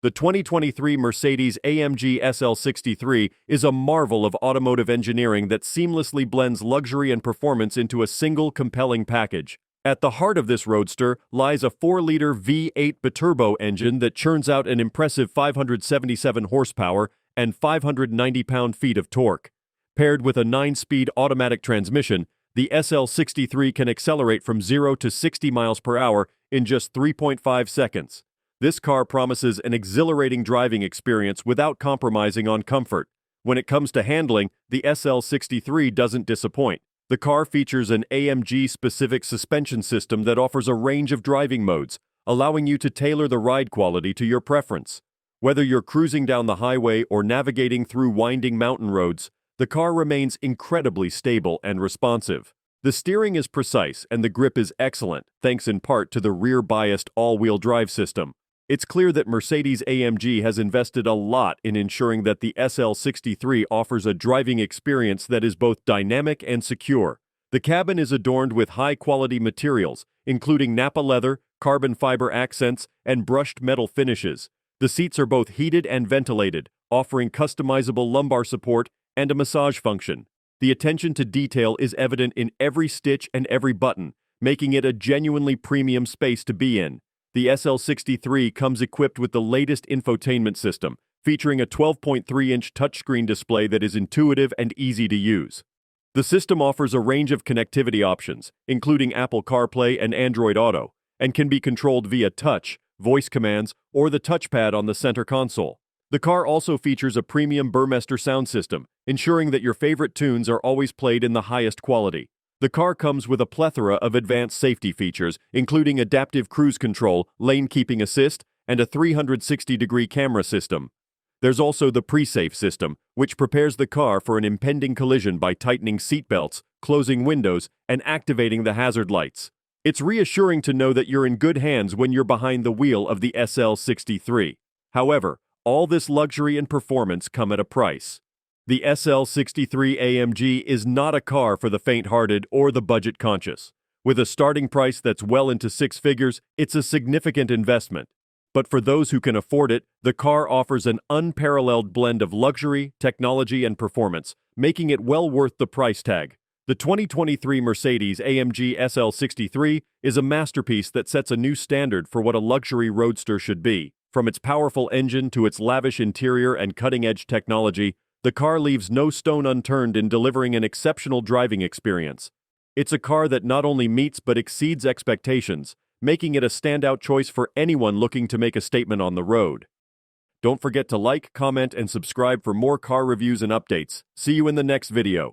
The 2023 Mercedes-AMG SL63 is a marvel of automotive engineering that seamlessly blends luxury and performance into a single compelling package. At the heart of this roadster lies a 4-liter V8 biturbo engine that churns out an impressive 577 horsepower and 590 pound-feet of torque. Paired with a 9-speed automatic transmission, the SL63 can accelerate from 0 to 60 miles per hour in just 3.5 seconds. This car promises an exhilarating driving experience without compromising on comfort. When it comes to handling, the SL63 doesn't disappoint. The car features an AMG-specific suspension system that offers a range of driving modes, allowing you to tailor the ride quality to your preference. Whether you're cruising down the highway or navigating through winding mountain roads, the car remains incredibly stable and responsive. The steering is precise and the grip is excellent, thanks in part to the rear-biased all-wheel drive system. It's clear that Mercedes-AMG has invested a lot in ensuring that the SL63 offers a driving experience that is both dynamic and secure. The cabin is adorned with high-quality materials, including Nappa leather, carbon fiber accents, and brushed metal finishes. The seats are both heated and ventilated, offering customizable lumbar support and a massage function. The attention to detail is evident in every stitch and every button, making it a genuinely premium space to be in. The SL63 comes equipped with the latest infotainment system, featuring a 12.3-inch touchscreen display that is intuitive and easy to use. The system offers a range of connectivity options, including Apple CarPlay and Android Auto, and can be controlled via touch, voice commands, or the touchpad on the center console. The car also features a premium Burmester sound system, ensuring that your favorite tunes are always played in the highest quality. The car comes with a plethora of advanced safety features, including adaptive cruise control, lane keeping assist, and a 360-degree camera system. There's also the pre-safe system, which prepares the car for an impending collision by tightening seatbelts, closing windows, and activating the hazard lights. It's reassuring to know that you're in good hands when you're behind the wheel of the SL63. However, all this luxury and performance come at a price. The SL63 AMG is not a car for the faint-hearted or the budget-conscious. With a starting price that's well into 6 figures, it's a significant investment. But for those who can afford it, the car offers an unparalleled blend of luxury, technology, and performance, making it well worth the price tag. The 2023 Mercedes-AMG SL63 is a masterpiece that sets a new standard for what a luxury roadster should be. From its powerful engine to its lavish interior and cutting-edge technology, the car leaves no stone unturned in delivering an exceptional driving experience. It's a car that not only meets but exceeds expectations, making it a standout choice for anyone looking to make a statement on the road. Don't forget to like, comment, and subscribe for more car reviews and updates. See you in the next video.